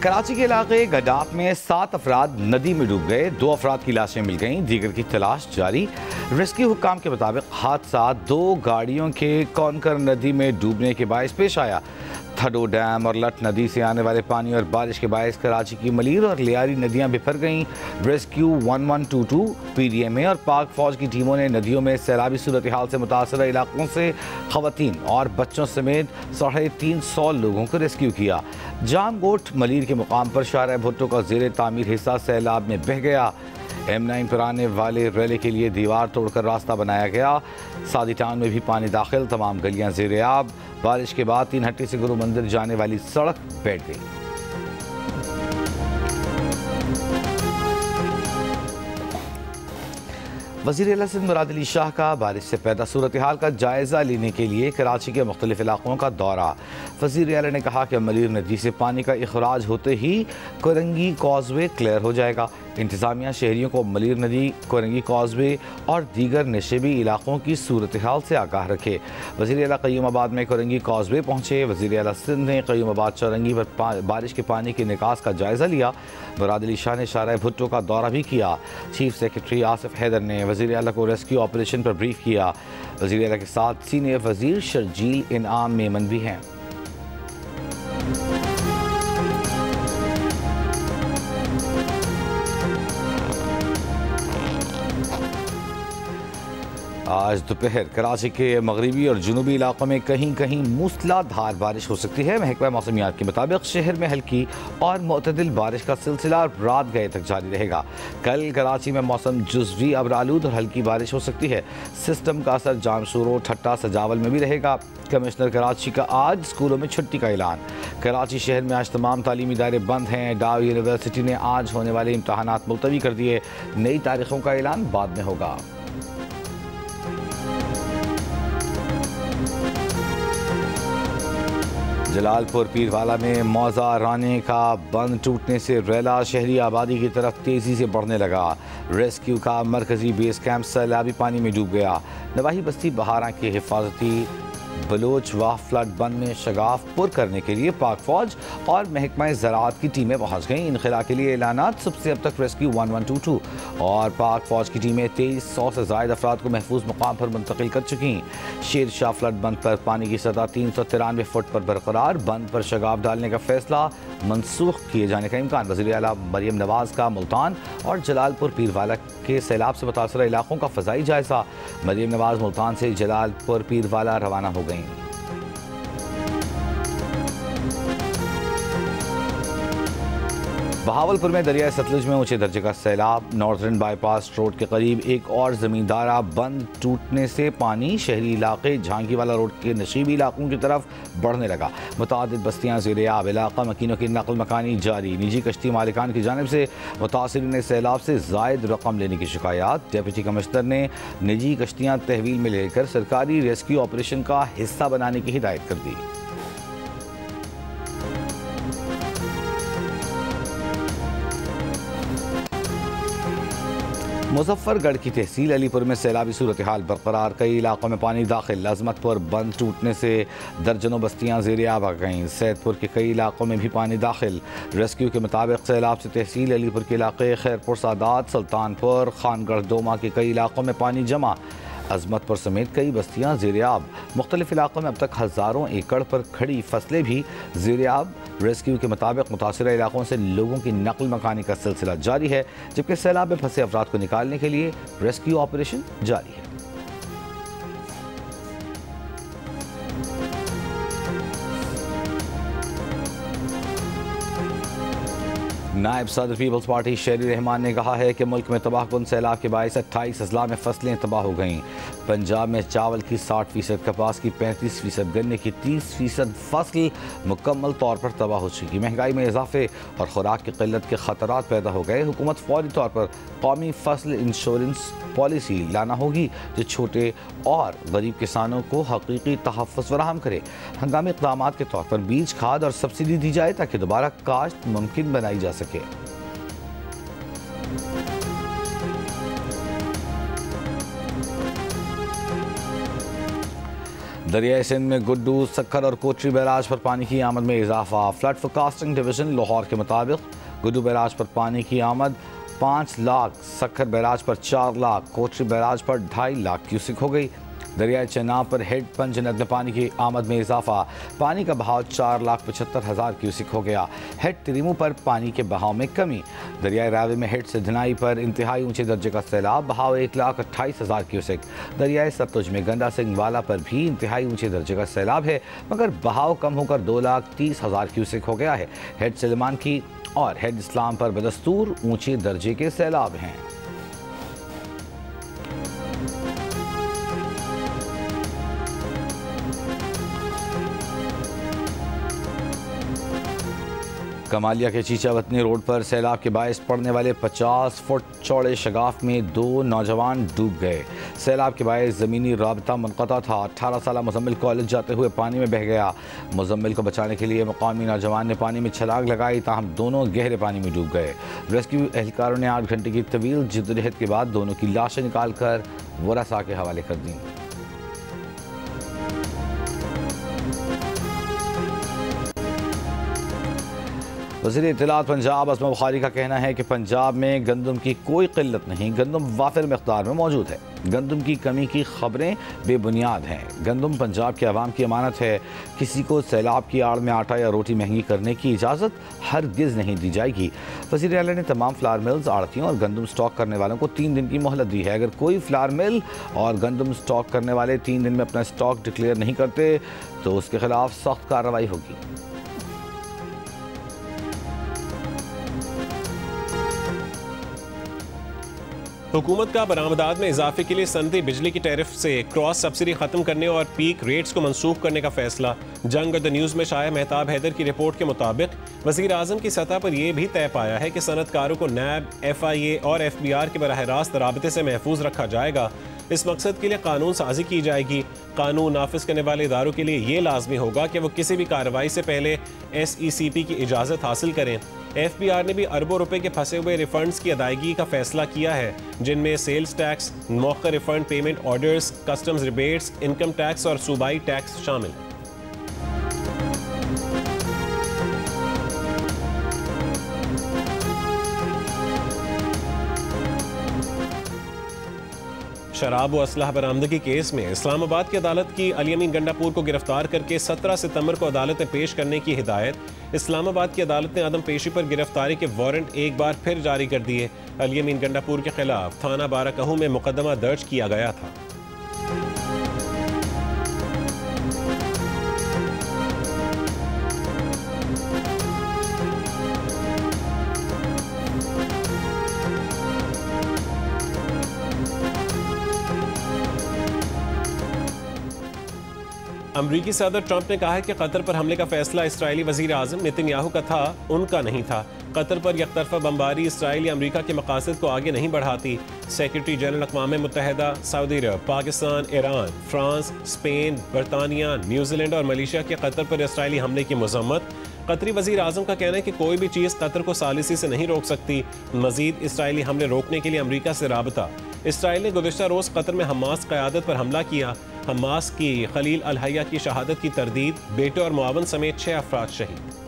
कराची के इलाके गडाफ में 7 अफराद नदी में डूब गए। 2 अफराद की लाशें मिल गईं, दीगर की तलाश जारी। रेस्क्यू हुक्काम के मुताबिक हादसा 2 गाड़ियों के कौनकर नदी में डूबने के बायस पेश आया। थडो डैम और लट नदी से आने वाले पानी और बारिश के बायस कराची की मलीर और लियारी नदियां बिफर गईं। रेस्क्यू 1122, PDMA और पाक फौज की टीमों ने नदियों में सैलाबी सूरत हाल से मुतासर इलाकों से खवातीन और बच्चों समेत 350 लोगों को रेस्क्यू किया। जामगोट मलीर के मुकाम पर शाहरा भुट्टो का जेर तामीर हिस्सा सैलाब में बह गया। M9 पर आने वाले रैली के लिए दीवार तोड़कर रास्ता बनाया गया। सादी टाउन में भी पानी दाखिल, तमाम गलियां ज़ेर-ए-आब। बारिश के बाद 3 हट्टी से गुरु मंदिर जाने वाली सड़क बैठ गई। वज़ीर आला सिंध मुराद अली शाह का बारिश से पैदा सूरत हाल का जायज़ा लेने के लिए कराची के मुख्तलिफ इलाकों का दौरा। वज़ीर आला ने कहा कि मलीर नदी से पानी का इखराज होते ही कोरंगी कॉजवे क्लियर हो जाएगा। इंतज़ामिया शहरियों को मलीर नदी, कोरंगी कॉजवे और दीगर नशेबी इलाकों की सूरत हाल से आगाह रखे। वज़ीर आला क़य्यूमाबाद में कोरंगी कॉजवे पहुँचे। वज़ीर आला सिंध ने क़य्यूमाबाद चौरंगी पर बारिश के पानी के निकास का जायज़ा लिया। मुराद अली शाह ने शाहरा भुट्टो का दौरा भी किया। चीफ सेक्रेटरी आसिफ हैदर ने वज़ीर आला को रेस्क्यू ऑपरेशन पर ब्रीफ किया। वज़ीर आला के साथ सीनियर वज़ीर शर्जील इनाम मेमन भी हैं। आज दोपहर कराची के मगरबी और जुनूबी इलाकों में कहीं कहीं मूसलाधार बारिश हो सकती है। महकमा मौसमियात के मुताबिक शहर में हल्की और मुतदिल बारिश का सिलसिला रात गए तक जारी रहेगा। कल कराची में मौसम जुज़वी अबरालूद और हल्की बारिश हो सकती है। सिस्टम का असर जामशूरो, ठट्टा, सजावल में भी रहेगा। कमिश्नर कराची का आज स्कूलों में छुट्टी का ऐलान। कराची शहर में आज तमाम तालीमी इदारे बंद हैं। डाव यूनिवर्सिटी ने आज होने वाले इम्तहानात मुलतवी कर दिए। नई तारीखों का ऐलान बाद में होगा। जलालपुर पीरवाला में मौजा राने का बंद टूटने से रेला शहरी आबादी की तरफ तेज़ी से बढ़ने लगा। रेस्क्यू का मरकजी बेस कैंप सैलाबी पानी में डूब गया। नवाही बस्ती बहारा के हिफाजती बलोच व फ्लड बंद में शगाफ पुर करने के लिए पाक फौज और महकमा ज़राअत की टीमें पहुँच गईं। इनखला के लिए ऐलानात। सबसे अब तक रेस्क्यू 1122 और पाक फौज की टीमें 2300 से ज़ायद अफराद को महफूज मुकाम पर मुंतकिल कर चुकी। शेर शाह फ्लड बंद पर पानी की सतह 393 फुट पर बरकरार। बंद पर शगाफ डालने का फैसला मनसूख किए जाने का इम्कान। वज़ीर आला मरियम नवाज़ का मुल्तान और जलालपुर पीरवाला के सैलाब से मुतासर इलाकों का फ़ज़ाई जायज़ा। मरियम नवाज़ मुल्तान से जलालपुर पीरवाला रवाना हो गई। बहावलपुर में दरिया सतलुज में ऊंचे दर्जे का सैलाब। नॉर्दर्न बाईपास रोड के करीब एक और ज़मींदारा बंद टूटने से पानी शहरी इलाके झांकीवाला रोड के नशीबी इलाकों की तरफ बढ़ने लगा। मुतादिद बस्तियाँ ज़ेर-ए-आब। इलाका मकीनों की नकल मकानी जारी। निजी कश्ती मालिकान की जानिब से मुतासिरीन सैलाब से ज़ायद रकम लेने की शिकायत। डिप्टी कमिश्नर ने निजी कश्तियाँ तहवील में लेकर सरकारी रेस्क्यू ऑपरेशन का हिस्सा बनाने की हिदायत कर दी। मुजफ्फरगढ़ की तहसील अलीपुर में सैलाबी सूरत हाल बरकरार। कई इलाकों में पानी दाखिल। अजमतपुर बंद टूटने से दर्जनों बस्तियां ज़ेर-ए-आब आ गईं। सैदपुर के कई इलाकों में भी पानी दाखिल। रेस्क्यू के मुताबिक सैलाब से तहसील अलीपुर के इलाके खैरपुर सादात, सुल्तानपुर, खानगढ़ दोमा के कई इलाकों में पानी जमा। अजमतपुर समेत कई बस्तियां ज़ेर-ए-आब। मुख्तलिफ इलाकों में अब तक हज़ारों एकड़ पर खड़ी फसलें भी ज़ेर-ए-आब। रेस्क्यू के मुताबिक मुतासिरा इलाकों से लोगों की नकल मकानी का सिलसिला जारी है, जबकि सैलाब में फंसे अफराद को निकालने के लिए रेस्क्यू ऑपरेशन जारी है। नायब सदर पीपल्स पार्टी शेरी रहमान ने कहा है कि मुल्क में तबाहकुन सैलाब के बायस 28 अजला में फसलें तबाह हो गईं। पंजाब में चावल की 60%, कपास की 35%, गन्ने की 30% फसल मुकम्मल तौर पर तबाह हो चुकी। महंगाई में इजाफे और खुराक की किल्लत के खतरात पैदा हो गए। हुकूमत फौरी तौर पर कौमी फसल इंश्योरेंस पॉलिसी लाना होगी जो छोटे और गरीब किसानों को हकीकी तहफ़्फ़ुज़ फराहम करे। हंगामी इक़दामात के तौर पर बीज, खाद और सब्सिडी दी जाए ताकि दोबारा काश्त मुमकिन बनाई जा सके। दरियाई सिंध में गुड्डू, सक्खर और कोटरी बैराज पर पानी की आमद में इजाफा। फ्लड फोरकास्टिंग डिवीजन लाहौर के मुताबिक गुड्डू बैराज पर पानी की आमद 5 लाख, सक्खर बैराज पर 4 लाख, कोटरी बैराज पर 2.5 लाख क्यूसिक हो गई। दरियाई चेनाब पर हेड पंज नद में पानी की आमद में इजाफा। पानी का बहाव 4,75,000 क्यूसिक हो गया। हेड तिरिमू पर पानी के बहाव में कमी। दरियाई रावी में हेड से धनाई पर इंतहाई ऊंचे दर्जे का सैलाब, बहाव 1,28,000 क्यूसिक। दरियाई सतलुज में गंडा सिंह वाला पर भी इंतहाई ऊंचे दर्जे का सैलाब है, मगर बहाव कम होकर 2,30,000 क्यूसिक हो गया है। हेड सलेमान की और हेड इस्लाम पर बदस्तूर ऊंचे दर्जे के सैलाब हैं। कमालिया के चीचा वतनी रोड पर सैलाब के बायस पड़ने वाले 50 फुट चौड़े शगाफ में 2 नौजवान डूब गए। सैलाब के बायस ज़मीनी राबता मुनक़ता था। 18 साला मुजम्मिल कॉलेज जाते हुए पानी में बह गया। मुजम्मिल को बचाने के लिए मुकामी नौजवान ने पानी में छलांग लगाई, ताहम दोनों गहरे पानी में डूब गए। रेस्क्यू एहलकारों ने 8 घंटे की तवील जिद्दोजहद के बाद दोनों की लाशें निकाल कर वरासा के हवाले कर दी। वज़ीर इत्तलात पंजाब असमा बुखारी का कहना है कि पंजाब में गंदम की कोई किल्लत नहीं, गंदम वाफिर मकदार में मौजूद है। गंदम की कमी की खबरें बेबुनियाद हैं। गंदम पंजाब के अवाम की अमानत है। किसी को सैलाब की आड़ में आटा या रोटी महंगी करने की इजाज़त हरगिज़ नहीं दी जाएगी। वज़ीर आला ने तमाम फ्लावर मिल्स, आड़तियों और गंदम स्टॉक करने वालों को 3 दिन की मोहलत दी है। अगर कोई फ्लावर मिल और गंदम स्टॉक करने वाले 3 दिन में अपना स्टॉक डिक्लेयर नहीं करते तो उसके खिलाफ सख्त कार्रवाई होगी। हुकूमत का बरामदात में इजाफे के लिए सनती बिजली की टैरिफ से क्रॉस सब्सिडी खत्म करने और पीक रेट्स को मंसूख करने का फैसला। जंग द न्यूज़ में शाया मेहताब हैदर की रिपोर्ट के मुताबिक वज़ीर आज़म की सतह पर यह भी तय पाया है कि सनतकारों को नैब, FIA और FBR के बराह रास्त राबते से महफूज रखा जाएगा। इस मकसद के लिए कानून साजी की जाएगी। कानून नाफिज करने वाले इदारों के लिए ये लाजमी होगा कि वो किसी भी कार्रवाई से पहले SECP की इजाज़त हासिल करें। FBR ने भी अरबों रुपए के फंसे हुए रिफंड्स की अदायगी का फैसला किया है, जिनमें सेल्स टैक्स, मौका refund payment orders, customs rebates, income tax और सूबाई टैक्स शामिल हैं। शराब व असलहा बरामदगी केस में इस्लामाबाद की अदालत की अली अमीन गंडापुर को गिरफ्तार करके 17 सितंबर को अदालत में पेश करने की हिदायत। इस्लामाबाद की अदालत ने आदम पेशी पर गिरफ्तारी के वारंट एक बार फिर जारी कर दिए। अली अमीन गंडापुर के खिलाफ थाना बाराकहू में मुकदमा दर्ज किया गया था। अमरीकी सदर ट्रंप ने कहा है कि कतर पर हमले का फैसला इसराइली वजीर आज़म नेतन्याहू का था, उनका नहीं था। कतर पर यकतरफा बमबारी इसराइल या अमरीका के मकासद को आगे नहीं बढ़ाती। सेक्रेटरी जनरल अक़वाम मुत्तहिदा, सऊदी अरब, पाकिस्तान, ईरान, फ्रांस, स्पेन, बरतानिया, न्यूजीलैंड और मलेशिया के कतर पर इसराइली हमले की मजम्मत। कतरी वजीर आज़म का कहना है कि कोई भी चीज़ कतर को सालिसी से नहीं रोक सकती। मजीद इसराइली हमले रोकने के लिए अमरीका से राबता। इसराइल ने गुज़िश्ता रोज़ कतर में हमास क़यादत पर हमला किया। हमास की खलील अल हया की शहादत की तरदीद, बेटे और मुआवन समेत 6 अफराद शहीद।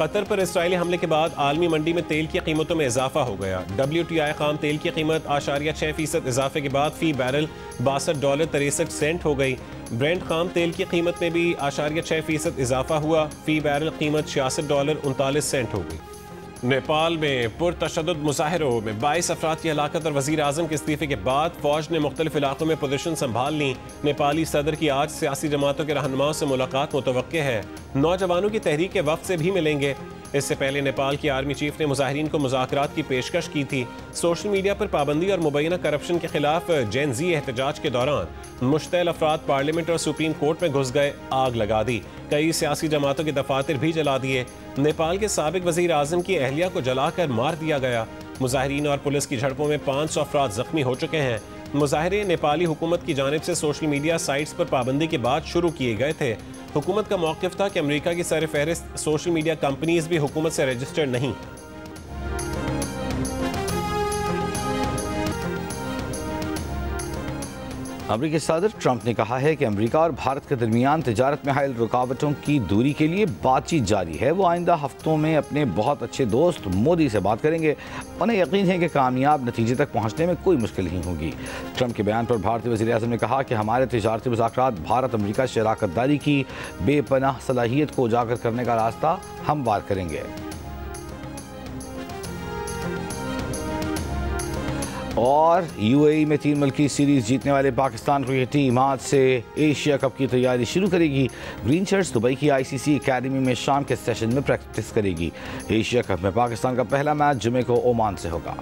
कतर पर इसराइली हमले के बाद आलमी मंडी में तेल की कीमतों में इजाफा हो गया। WTI खाम तेल की कीमत 8.6% इजाफे के बाद फी बैरल $62.63 हो गई। ब्रेंट खाम तेल की कीमत में भी 8.6% इजाफा हुआ। फी बैरल कीमत $66.39 हो गई। नेपाल में पुरतशद्दुद मुजाहिरों में 22 अफराद की हलाकत और वज़ीर आज़म के इस्तीफे के बाद फौज ने मुख्तलिफ इलाकों में पोजीशन संभाल ली। नेपाली सदर की आज सियासी जमातों के रहनुमाओं से मुलाकात मुतवक्के है। नौजवानों की तहरीक के वक्त से भी मिलेंगे। इससे पहले नेपाल की आर्मी चीफ ने मुजाहिरीन को मुज़ाकरात की पेशकश की थी। सोशल मीडिया पर पाबंदी और मुबैना करप्शन के खिलाफ जेन ज़ी एहतजाज के दौरान मुश्तैल अफराद पार्लियामेंट और सुप्रीम कोर्ट में घुस गए, आग लगा दी। कई सियासी जमातों के दफातर भी जला दिए। नेपाल के साबिक वज़ीर आज़म की अहलिया को जलाकर मार दिया गया। मुजाहिरीन और पुलिस की झड़पों में 500 अफराद जख्मी हो चुके हैं। मुजाहरे नेपाली हुकूमत की जानिब से सोशल मीडिया साइट्स पर पाबंदी के बाद शुरू किए गए थे। हुकूमत का मौक़िफ़ था कि अमेरिका की सर फहरिस्त सोशल मीडिया कंपनीज भी हुकूमत से रजिस्टर्ड नहीं। अमेरिकी सदर ट्रंप ने कहा है कि अमेरिका और भारत के दरमियान तिजारत में हायल रुकावटों की दूरी के लिए बातचीत जारी है। वो आइंदा हफ्तों में अपने बहुत अच्छे दोस्त मोदी से बात करेंगे। उन्हें यकीन है कि कामयाब नतीजे तक पहुंचने में कोई मुश्किल नहीं होगी। ट्रंप के बयान पर भारतीय वज़ीर आज़म ने कहा कि हमारे तिजारती मुज़ाकरात भारत अमेरिका शराकत दारी की बेपनाह सलाहियत को उजागर करने का रास्ता हमवार करेंगे। और यूएई में 3 मुल्की सीरीज जीतने वाले पाकिस्तान क्रिकेट टीम आज से एशिया कप की तैयारी शुरू करेगी। ग्रीन शर्ट्स दुबई की आईसीसी एकेडमी में शाम के सेशन में प्रैक्टिस करेगी। एशिया कप में पाकिस्तान का पहला मैच जुमे को ओमान से होगा।